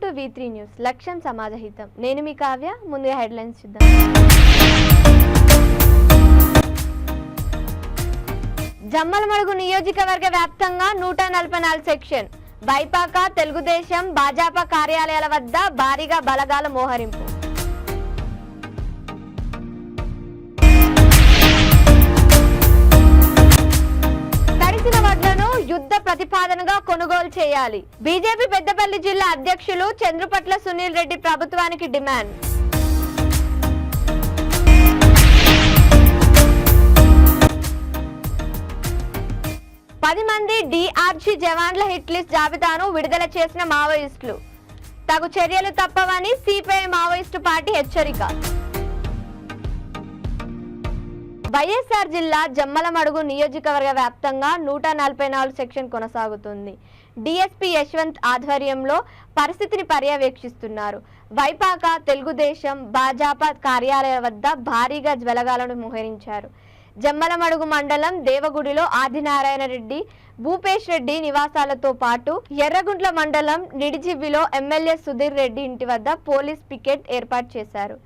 Welcome to V3 news. లక్ష్యం సమాజహితం. నేను మీ కావ్య. ముందుగా హెడ్లైన్స్ చూద్దాం. జమ్మలమడుగు నియోజకవర్గ వ్యాప్తంగా 144 సెక్షన్ వైపాక తెలుగుదేశం భాజపా కార్యాలయాల వద్ద భారీగా బలగాల మోహరింపు. తడిసిన వడ్లను యుద్ధ ప్రతిపాదనగా కొనుగోలు చేయాలి. బీజేపీ పెద్దపల్లి జిల్లా అధ్యక్షులు చంద్రుపట్ల సునీల్ రెడ్డి ప్రభుత్వానికి డిమాండ్. మంది DRG జవాన్ల హిట్ లిస్ట్ జాబితాను విడుదల చేసిన మావోయిస్టులు. తగు చర్యలు తప్పవని సిపిఐ మావోయిస్టు పార్టీ హెచ్చరిక. వైఎస్ఆర్ జిల్లా జమ్మలమడుగు నియోజకవర్గ వ్యాప్తంగా 144 సెక్షన్ కొనసాగుతుంది. డిఎస్పీ యశ్వంత్ ఆధ్వర్యంలో పరిస్థితిని పర్యవేక్షిస్తున్నారు. వైపాక తెలుగుదేశం భాజపా కార్యాలయాల వద్ద భారీగా జ్వలగాలను మోహరించారు. జమ్మలమడుగు మండలం దేవగుడిలో ఆదినారాయణ రెడ్డి, భూపేష్ రెడ్డి నివాసాలతో పాటు ఎర్రగుంట్ల మండలం నిడిజివ్విలో ఎమ్మెల్యే సుధీర్ రెడ్డి ఇంటి వద్ద పోలీస్ పికెట్ ఏర్పాటు చేశారు.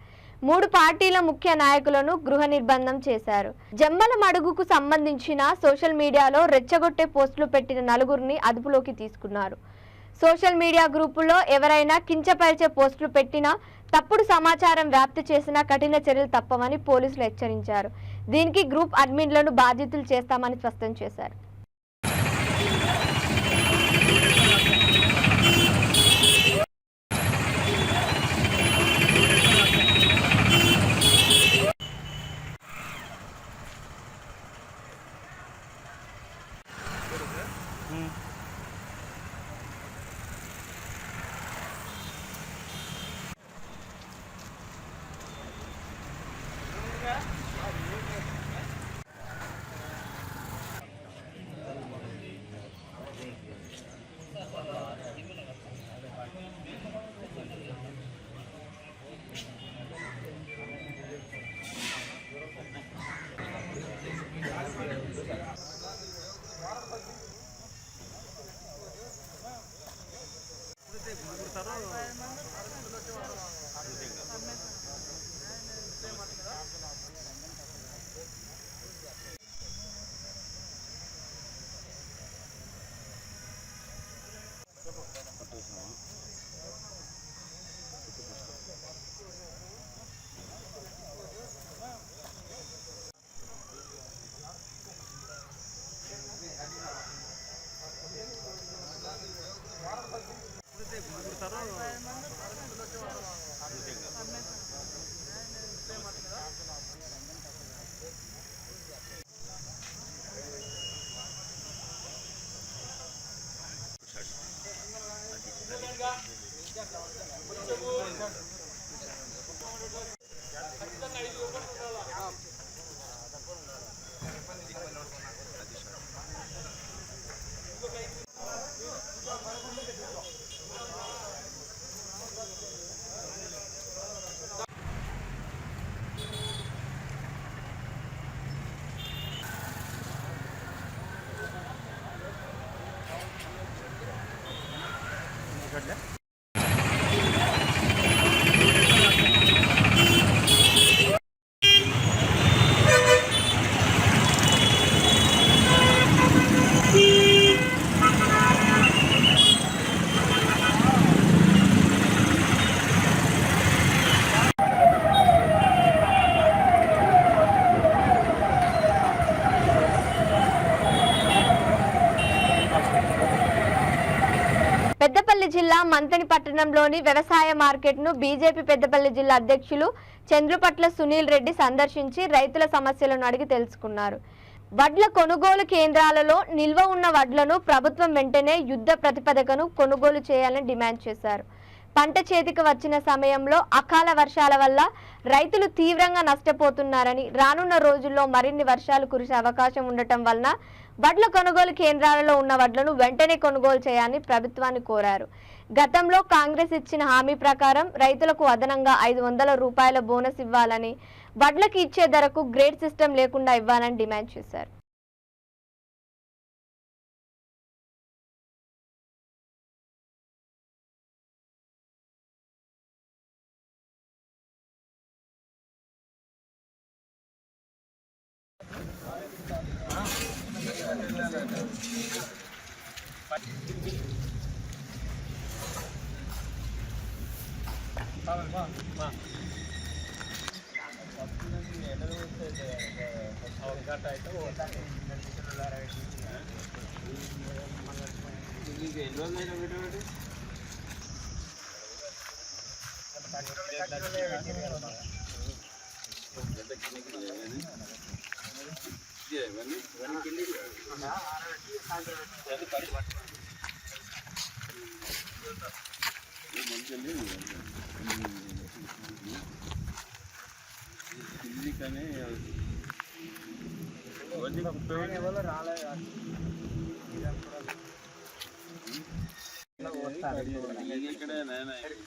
3 పార్టీల ముఖ్య నాయకులను గృహ నిర్బంధం చేశారు. జమ్మలమడుగుకు సంబంధించిన సోషల్ మీడియాలో రెచ్చగొట్టే పోస్టులు పెట్టిన 4గురిని అదుపులోకి తీసుకున్నారు. సోషల్ మీడియా గ్రూపుల్లో ఎవరైనా కించపరిచే పోస్టులు పెట్టినా, తప్పుడు సమాచారం వ్యాప్తి చేసినా కఠిన చర్యలు తప్పవని పోలీసులు హెచ్చరించారు. దీనికి గ్రూప్ అడ్మిన్లను బాధ్యతలు చేస్తామని స్పష్టం చేశారు. పెద్దపల్లి జిల్లా మంతని పట్టణంలోని వ్యవసాయ మార్కెట్ను బీజేపీ పెద్దపల్లి జిల్లా అధ్యక్షులు చంద్రుపట్ల సునీల్ రెడ్డి సందర్శించి రైతుల సమస్యలను అడిగి తెలుసుకున్నారు. వడ్ల కొనుగోలు కేంద్రాలలో నిల్వ ఉన్న వడ్లను ప్రభుత్వం వెంటనే యుద్ధ ప్రతిపాదనను కొనుగోలు చేయాలని డిమాండ్ చేశారు. పంట చేతికి వచ్చిన సమయంలో అకాల వర్షాల వల్ల రైతులు తీవ్రంగా నష్టపోతున్నారని, రానున్న రోజుల్లో మరిన్ని వర్షాలు కురిసే అవకాశం ఉండటం వలన వడ్ల కొనుగోలు కేంద్రాలలో ఉన్న వడ్లను వెంటనే కొనుగోలు చేయాలని ప్రభుత్వాన్ని కోరారు. గతంలో కాంగ్రెస్ ఇచ్చిన హామీ ప్రకారం రైతులకు అదనంగా 500 రూపాయల బోనస్ ఇవ్వాలని, వడ్లకు ఇచ్చే ధరకు గ్రేడ్ సిస్టమ్ లేకుండా ఇవ్వాలని డిమాండ్ చేశారు. ఇక్కడ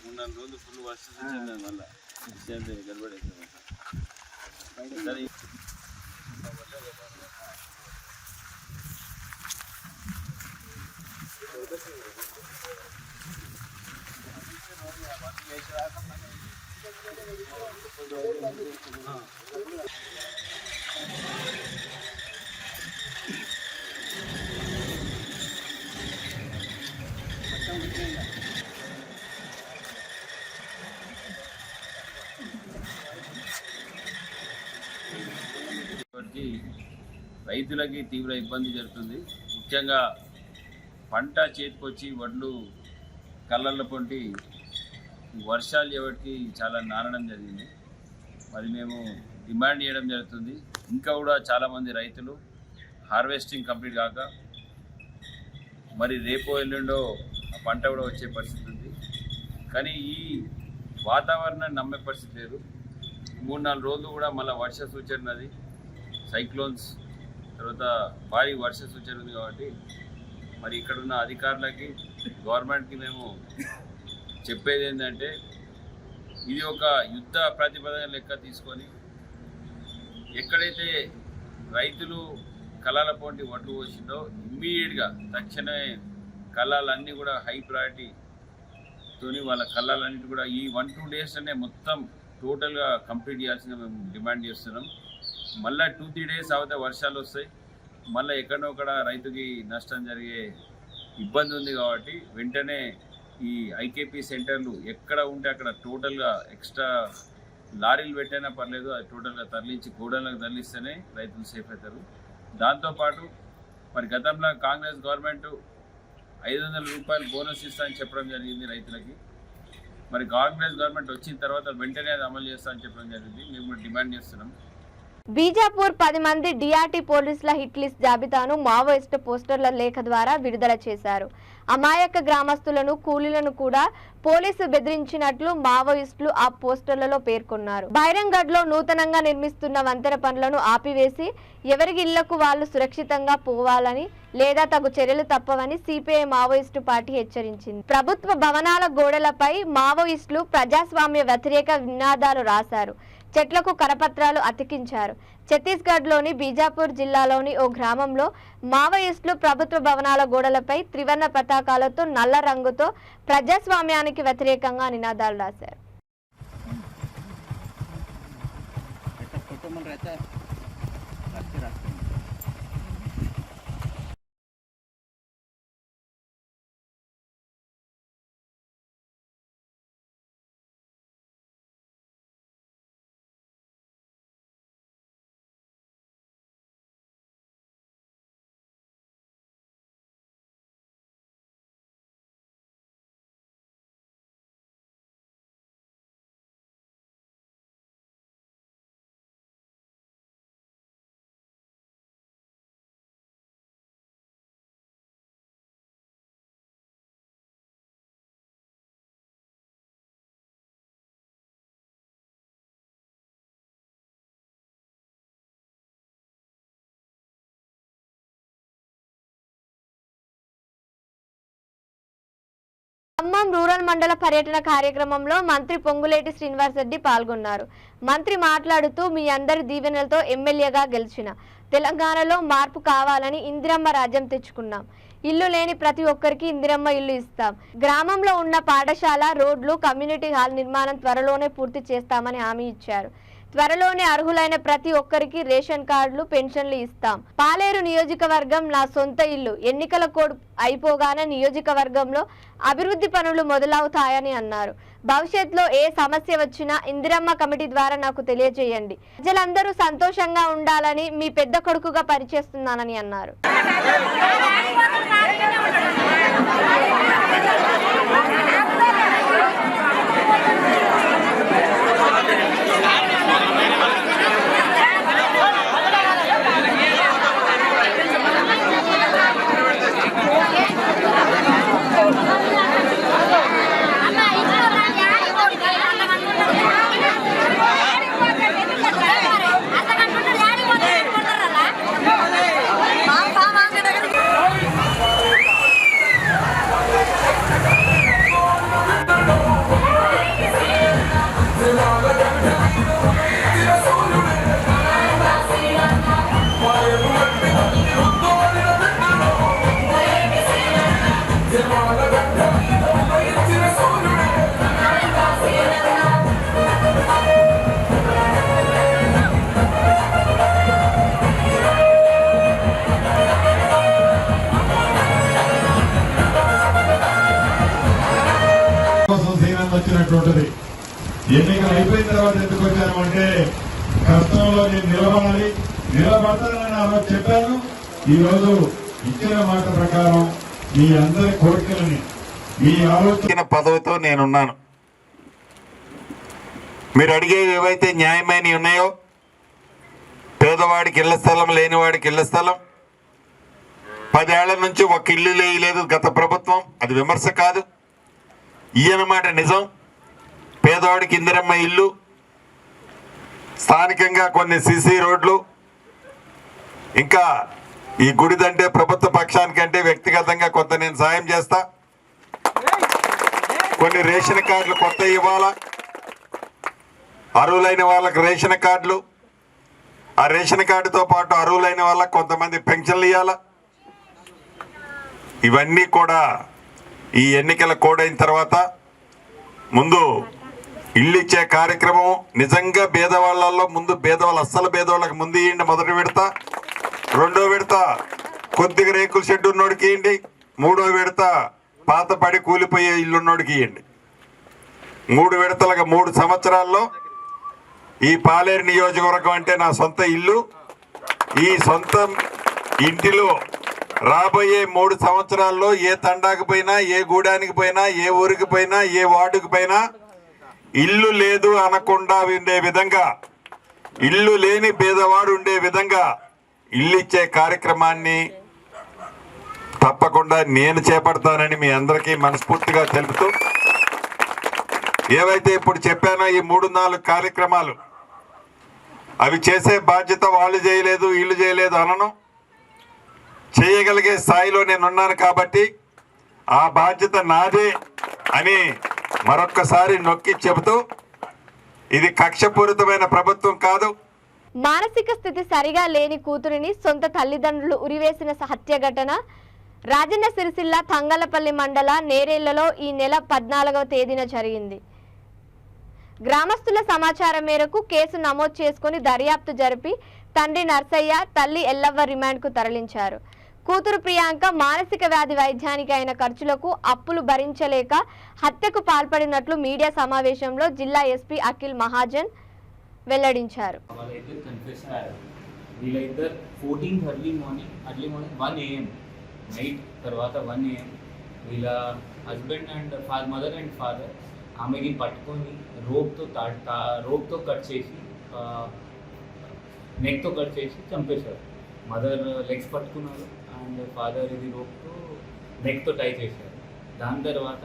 3-4 రోజులు ఫుల్ వర్షం వచ్చింది మళ్ళీ గడబడేది. రైతులకి తీవ్ర ఇబ్బంది జరుగుతుంది. ముఖ్యంగా పంట చేతికొచ్చి వడ్లు కళ్ళల్లో పొంటి వర్షాలు ఎవరికి చాలా నానడం జరిగింది. మరి మేము డిమాండ్ చేయడం జరుగుతుంది. ఇంకా కూడా చాలామంది రైతులు హార్వెస్టింగ్ కంప్లీట్ కాక మరి రేపో ఎల్లుండో ఆ పంట కూడా వచ్చే పరిస్థితి ఉంది. కానీ ఈ వాతావరణాన్ని నమ్మే పరిస్థితి లేదు. 3-4 రోజులు కూడా మళ్ళీ వర్ష సూచన ఉన్నది, సైక్లోన్స్ తర్వాత భారీ వర్ష సూచన ఉంది. కాబట్టి మరి ఇక్కడున్న అధికారులకి గవర్నమెంట్కి మేము చెప్పేది ఏంటంటే ఇది ఒక యుద్ధ ప్రతిపాదన లెక్క తీసుకొని ఎక్కడైతే రైతులు కళాల పోటీ వడ్లు వచ్చిందో ఇమ్మీడియట్గా తక్షణమే కళాలన్నీ కూడా హై ప్రయారిటీతోని వాళ్ళ కళాలన్నిటి కూడా ఈ 1-2 డేస్లోనే మొత్తం టోటల్గా కంప్లీట్ చేయాల్సిందిగా మేము డిమాండ్ చేస్తున్నాం. మళ్ళీ 2-3 డేస్ అవుతే వర్షాలు వస్తాయి, మళ్ళీ ఎక్కడొక్కడ రైతుకి నష్టం జరిగే ఇబ్బంది ఉంది. కాబట్టి వెంటనే ఈ ఐకేపీ సెంటర్లు ఎక్కడ ఉంటే అక్కడ టోటల్గా ఎక్స్ట్రా లారీలు పెట్టైనా పర్లేదు, అది టోటల్గా తరలించి గోడలకు తరలిస్తేనే రైతులు సేఫ్ అవుతారు. దాంతోపాటు మరి గతంలో కాంగ్రెస్ గవర్నమెంట్ 500 రూపాయలు బోనస్ ఇస్తా అని చెప్పడం జరిగింది రైతులకి. మరి కాంగ్రెస్ గవర్నమెంట్ వచ్చిన తర్వాత వెంటనే అది అమలు చేస్తా అని చెప్పడం జరిగింది. మేము డిమాండ్ చేస్తున్నాం. బీజాపూర్ 10 మంది డిఆర్టీ పోలీసుల హిట్ లిస్ట్ జాబితాను మావోయిస్టు పోస్టర్ల లేఖ ద్వారా విడుదల చేశారు. అమాయక గ్రామస్తులను, కూలీలను కూడా పోలీసు బెదిరించినట్లు మావోయిస్టులు ఆ పోస్టర్లలో పేర్కొన్నారు. బైరంగఢ్లో నూతనంగా నిర్మిస్తున్న వంతెన పనులను ఆపివేసి ఎవరి ఇళ్లకు వాళ్ళు సురక్షితంగా పోవాలని లేదా తగు చర్యలు తప్పవని సిపిఐ మావోయిస్టు పార్టీ హెచ్చరించింది. ప్రభుత్వ భవనాల గోడలపై మావోయిస్టులు ప్రజాస్వామ్య వ్యతిరేక నినాదాలు రాశారు. చెట్లకు కరపత్రాలు అతికించారు. ఛత్తీస్గఢ్లోని బీజాపూర్ జిల్లాలోని ఓ గ్రామంలో మావోయిస్టులు ప్రభుత్వ భవనాల గోడలపై త్రివర్ణ పతాకాలతో నల్ల రంగుతో ప్రజాస్వామ్యానికి వ్యతిరేకంగా నినాదాలు రాశారు. ఖమ్మం రూరల్ మండల పర్యటన కార్యక్రమంలో మంత్రి పొంగులేటి శ్రీనివాస్ రెడ్డి పాల్గొన్నారు. మంత్రి మాట్లాడుతూ మీ అందరి దీవెనలతో ఎమ్మెల్యేగా గెలిచిన తెలంగాణలో మార్పు కావాలని ఇందిరమ్మ రాజ్యం తెచ్చుకున్నాం. ఇల్లు లేని ప్రతి ఒక్కరికి ఇందిరమ్మ ఇల్లు ఇస్తాం. గ్రామంలో ఉన్న పాఠశాల, రోడ్లు, కమ్యూనిటీ హాల్ నిర్మాణం త్వరలోనే పూర్తి చేస్తామని హామీ ఇచ్చారు. త్వరలోనే అర్హులైన ప్రతి ఒక్కరికి రేషన్ కార్డులు, పెన్షన్లు ఇస్తాం. పాలేరు నియోజకవర్గం నా సొంత ఇల్లు. ఎన్నికల కోడ్ అయిపోగానే నియోజకవర్గంలో అభివృద్ధి పనులు మొదలవుతాయని అన్నారు. భవిష్యత్తులో ఏ సమస్య వచ్చినా ఇందిరమ్మ కమిటీ ద్వారా నాకు తెలియజేయండి. ప్రజలందరూ సంతోషంగా ఉండాలని మీ పెద్ద కొడుకుగా పనిచేస్తున్నానని అన్నారు. వచ్చినటువంటిది ఎన్నికలు అయిపోయిన తర్వాత ఎందుకు వచ్చామంటే కష్టంలో నేను నిలబడతానని ఆ రోజు చెప్పాను. ఈ రోజు ఇచ్చిన మాట ప్రకారం మీ అందరి కోరికలని మీ ఆలోచన పదవితో నేనున్నాను. మీరు అడిగేవి ఏవైతే న్యాయమైనవి ఉన్నాయో, పేదవాడికి ఇళ్ల స్థలం, లేనివాడికి ఇళ్ల స్థలం, 10 ఏళ్ల నుంచి ఒక ఇల్లు లేదు గత ప్రభుత్వం, అది విమర్శ కాదు, ఈయనమాట నిజం. పేదవాడికి ఇందిరమ్మ ఇల్లు, స్థానికంగా కొన్ని సీసీ రోడ్లు, ఇంకా ఈ గుడిదంటే ప్రభుత్వ పక్షానికంటే వ్యక్తిగతంగా కొంత నేను సాయం చేస్తా. కొన్ని రేషన్ కార్డులు కొత్త ఇవ్వాలా, అర్హులైన వాళ్ళకి రేషన్ కార్డులు, ఆ రేషన్ కార్డుతో పాటు అర్హులైన వాళ్ళకి కొంతమంది పెన్షన్లు ఇవ్వాలా. ఇవన్నీ కూడా ఈ ఎన్నికల కోడ్ అయిన తర్వాత ముందు ఇల్లు ఇచ్చే కార్యక్రమం నిజంగా పేదవాళ్ళల్లో ముందు పేదవాళ్ళు అస్సలు పేదవాళ్ళకి ముందు ఇవ్వండి. మొదటి విడత, రెండో విడత కొద్దిగా రేకుల షెడ్ ఉన్నోడికి ఇవ్వండి, మూడో విడత పాత పడి కూలిపోయే ఇల్లున్నోడికి ఇవ్వండి. 3 విడతలుగా 3 సంవత్సరాల్లో ఈ పాలేరు నియోజకవర్గం అంటే నా సొంత ఇల్లు. ఈ సొంత ఇంటిలో రాబోయే 3 సంవత్సరాల్లో ఏ తండాకి పోయినా, ఏ గూడానికి పోయినా, ఏ ఊరికి పోయినా, ఏ వార్డుకి పోయినా ఇల్లు లేదు అనకుండా ఉండే విధంగా, ఇల్లు లేని పేదవాడు ఉండే విధంగా ఇల్లు ఇచ్చే కార్యక్రమాన్ని తప్పకుండా నేను చేపడతానని మీ అందరికీ మనస్ఫూర్తిగా తెలుపుతూ, ఏవైతే ఇప్పుడు చెప్పానో ఈ 3-4 కార్యక్రమాలు అవి చేసే బాధ్యత వాళ్ళు చేయలేదు, వీళ్ళు చేయలేదు అనను. చేయగలిగే స్థాయిలో నేనున్నాను కాబట్టి ఆ బాధ్యత నాదే అని మరొక్కసారి నొక్కి చెబుతూ, ఇది కక్షపూరితమైన ప్రభుత్వం కాదు. మానసిక స్థితి సరిగా లేని కూతురిని సొంత తల్లిదండ్రులు ఉరివేసిన హత్య ఘటన రాజన్న సిరిసిల్ల తంగలపల్లి మండల నేరేళ్లలో ఈ నెల 14వ తేదీన జరిగింది. గ్రామస్తుల సమాచారం మేరకు కేసు నమోదు చేసుకుని దర్యాప్తు జరిపి తండ్రి నర్సయ్య, తల్లి ఎల్లవ్వ రిమాండ్కు తరలించారు. కూతురు ప్రియాంక మానసిక వ్యాధి వైద్యానికి అయిన ఖర్చులకు అప్పులు భరించలేక హత్యకు పాల్పడినట్లు మీడియా సమావేశంలో జిల్లా ఎస్పీ అఖిల్ మహాజన్ వెల్లడించారు. వీళ్ళిద్దరు 14th early morning 1 AM night తర్వాత 1 AM వీళ్ళ husband and mother and father ఆమెకి పట్టుకొని రోప్తో కట్ చేసి నెక్తో కట్ చేసి చంపేశారు. మదర్ లెగ్స్ పట్టుకున్నారు అండ్ ఫాదర్ ఇది రోప్తో నెక్తో టై చేశారు. దాని తర్వాత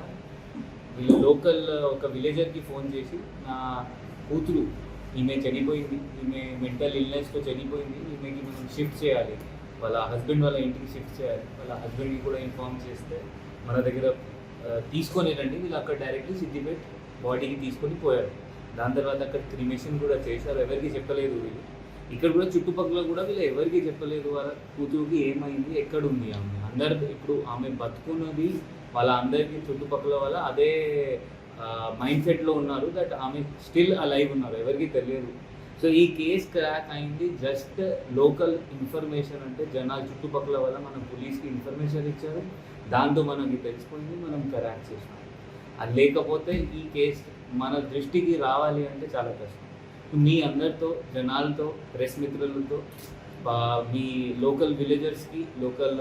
వీళ్ళు లోకల్ ఒక విలేజర్కి ఫోన్ చేసి, నా కూతురు ఈమె చనిపోయింది, ఈమె మెంటల్ ఇల్నెస్తో చనిపోయింది, ఈమెకి మనం షిఫ్ట్ చేయాలి, వాళ్ళ హస్బెండ్ వాళ్ళ ఇంటికి షిఫ్ట్ చేయాలి. వాళ్ళ హస్బెండ్కి కూడా ఇన్ఫార్మ్ చేస్తే మన దగ్గర తీసుకొని రండి. వీళ్ళు అక్కడ డైరెక్ట్లీ సిద్దిపేట బాడీకి తీసుకొని పోయారు. దాని తర్వాత అక్కడ క్రిమేషన్ కూడా చేశారు. ఎవరికి చెప్పలేదు వీళ్ళు. ఇక్కడ కూడా చుట్టుపక్కల కూడా వీళ్ళు ఎవరికి చెప్పలేదు వాళ్ళ కూతురుకి ఏమైంది, ఎక్కడుంది ఆమె. అందరు ఇప్పుడు ఆమె బతుకున్నది వాళ్ళ అందరికీ చుట్టుపక్కల వాళ్ళ అదే మైండ్ సెట్లో ఉన్నారు, దట్ ఆమె స్టిల్ అలైవ్ ఉన్నారు, ఎవరికి తెలియదు. సో ఈ కేస్ క్రాక్ అయింది జస్ట్ లోకల్ ఇన్ఫర్మేషన్, అంటే జనాల చుట్టుపక్కల వల్ల మనం పోలీస్కి ఇన్ఫర్మేషన్ ఇచ్చారు, దాంతో మనకి తెలిసిపోయింది, మనం క్రాక్ చేసినాం. అది లేకపోతే ఈ కేసు మన దృష్టికి రావాలి అంటే చాలా కష్టం. మీ అందరితో, జనాలతో, ప్రెస్ మిత్రులతో, మీ లోకల్ విలేజర్స్కి, లోకల్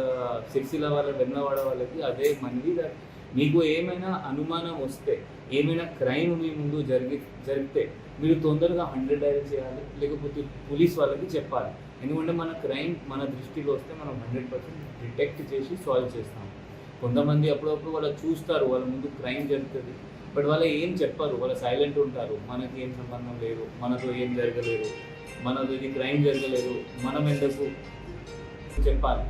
సిరిసిల్ల వాళ్ళ, వెన్నవాడ వాళ్ళకి అదే మంది, మీకు ఏమైనా అనుమానం వస్తే, ఏమైనా క్రైమ్ మీ ముందు జరిగితే మీరు తొందరగా 100 డయల్ చేయాలి, లేకపోతే పోలీస్ వాళ్ళకి చెప్పాలి. ఎందుకంటే మన క్రైమ్ మన దృష్టిలో వస్తే మనం 100% డిటెక్ట్ చేసి సాల్వ్ చేస్తాం. కొంతమంది అప్పుడప్పుడు వాళ్ళు చూస్తారు, వాళ్ళ ముందు క్రైమ్ జరుగుతుంది, బట్ వాళ్ళు ఏం చెప్పరు, వాళ్ళు సైలెంట్ ఉంటారు. మనకి ఏం సంబంధం లేదు, మనతో ఏం జరగలేదు, మనతో ఇది క్రైమ్ జరగలేదు, మనం ఎందుకు చెప్పాలి.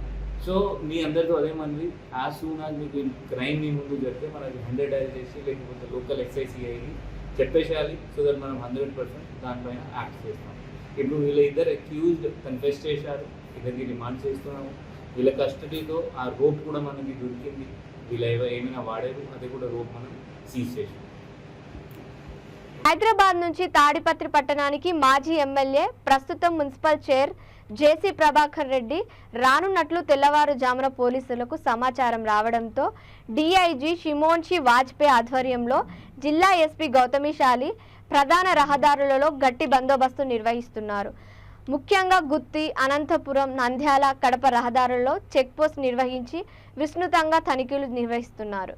సో మీ అందరితో అదే మంది, యాజ్ సూన్ యాజ్ మీకు క్రైమ్ మీ ముందు జరిగితే మనకి 100 డయల్ చేసి, లేకపోతే లోకల్ ఎక్సైసీఐని చెప్పేసేయాలి. సో దట్ మనం 100% దానిపైన యాక్ట్ చేస్తాం. ఇప్పుడు వీళ్ళ ఇద్దరు అక్యూజ్డ్ కన్ఫెస్ చేశారు, ఇద్దరికి రిమాండ్ చేస్తున్నాము. వీళ్ళ కస్టడీతో ఆ రోప్ కూడా మనకి దొరికింది, వీళ్ళు ఏమైనా వాడారు, అది కూడా రోప్ మనం సీజ్ చేసాం. హైదరాబాద్ నుంచి తాడిపత్రి పట్టణానికి మాజీ ఎమ్మెల్యే, ప్రస్తుతం మున్సిపల్ చైర్ జేసీ ప్రభాకర్ రెడ్డి రానున్నట్లు తెల్లవారుజామున పోలీసులకు సమాచారం రావడంతో డీఐజీ షిమోన్షి వాజ్పేయి ఆధ్వర్యంలో జిల్లా ఎస్పీ గౌతమిశాలి ప్రధాన రహదారులలో గట్టి బందోబస్తు నిర్వహిస్తున్నారు. ముఖ్యంగా గుత్తి, అనంతపురం, నంద్యాల, కడప రహదారుల్లో చెక్పోస్ట్ నిర్వహించి విస్తృతంగా తనిఖీలు నిర్వహిస్తున్నారు.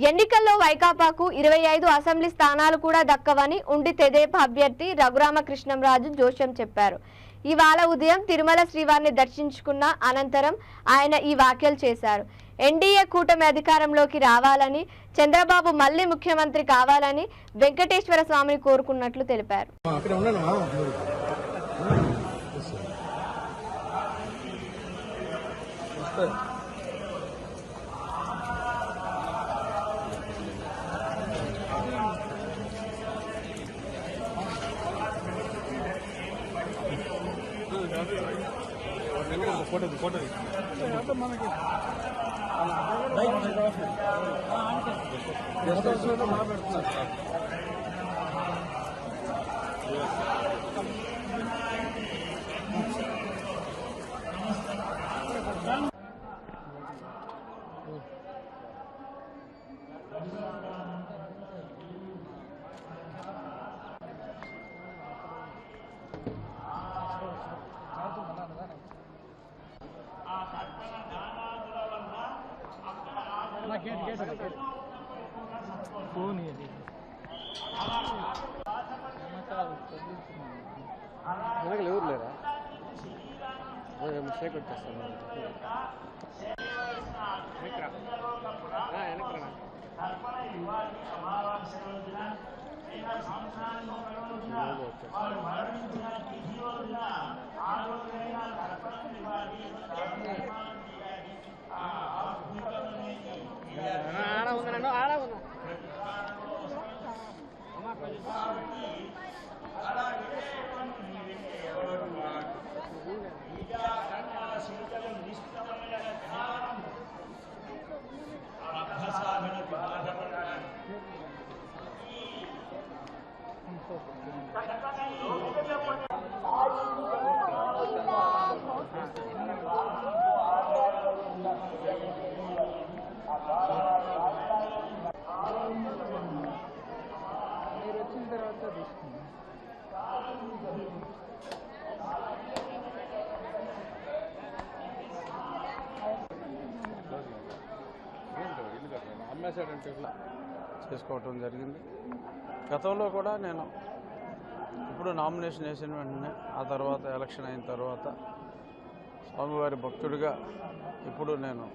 ఎన్నికల్లో వైకాపాకు 25 అసెంబ్లీ స్థానాలు కూడా దక్కవని ఉండి తెదేపా అభ్యర్థి రఘురామకృష్ణంరాజు జోష్యం చెప్పారు. ఇవాళ ఉదయం తిరుమల శ్రీవారిని దర్శించుకున్న అనంతరం ఆయన ఈ వ్యాఖ్యలు చేశారు. ఎన్డీఏ కూటమి అధికారంలోకి రావాలని, చంద్రబాబు మళ్లీ ముఖ్యమంత్రి కావాలని వెంకటేశ్వర స్వామిని కోరుకున్నట్లు తెలిపారు. ఫోన్ ఎవరు లేరా మిస్టేక్ వచ్చేస్తాను. ఆడ ఉన్నా అమ్మేశాడంటే చేసుకోవటం జరిగింది. గతంలో కూడా నేను ఇప్పుడు నామినేషన్ వేసిన వెంటనే ఆ తర్వాత ఎలక్షన్ అయిన తర్వాత స్వామివారి భక్తుడిగా ఇప్పుడు నేను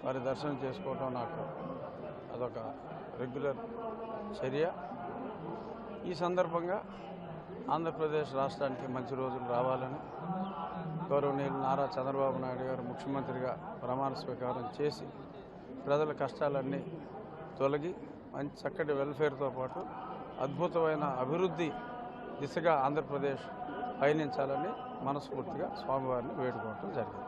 వారి దర్శనం చేసుకోవటం నాకు అదొక రెగ్యులర్ చర్య. ఈ సందర్భంగా ఆంధ్రప్రదేశ్ రాష్ట్రానికి మంచి రోజులు రావాలని గౌరవనీయులు నారా చంద్రబాబు నాయుడు గారు ముఖ్యమంత్రిగా ప్రమాణ స్వీకారం చేసి ప్రజల కష్టాలన్నీ తొలగి మంచి చక్కటి వెల్ఫేర్తో పాటు అద్భుతమైన అభివృద్ధి దిశగా ఆంధ్రప్రదేశ్ పయనించాలని మనస్ఫూర్తిగా స్వామివారిని వేడుకోవటం జరిగింది.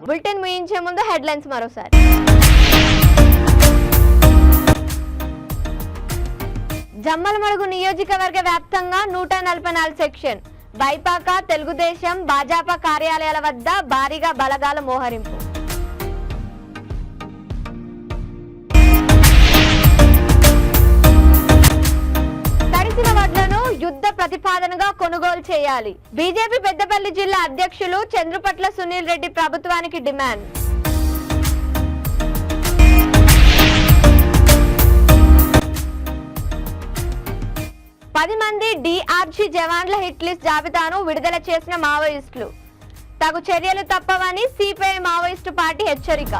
బులెటిన్ ముగించే ముందు హెడ్లైన్స్ మరోసారి. జమ్మలమడుగు నియోజకవర్గ వ్యాప్తంగా 144 సెక్షన్ వైపాక తెలుగుదేశం భాజపా కార్యాలయాల వద్ద భారీగా బలగాల మోహరింపు. తడిసిన వడ్లను యుద్ధ ప్రతిపాదనగా కొనుగోలు చేయాలి. బీజేపీ పెద్దపల్లి జిల్లా అధ్యక్షులు చంద్రుపట్ల సునీల్ రెడ్డి ప్రభుత్వానికి డిమాండ్. పది మంది DRG జవాన్ల హిట్ లిస్ట్ జాబితాను విడుదల చేసిన మావోయిస్టులు. తగు చర్యలు తప్పవని సిపిఐ మావోయిస్టు పార్టీ హెచ్చరిక.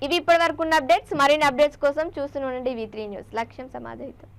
ఇవి ఇప్పటి వరకు ఉన్న అప్డేట్స్. మరిన్ని అప్డేట్స్ కోసం చూస్తూనే ఉండండి V3 న్యూస్. లక్ష్యం సమాజహితం.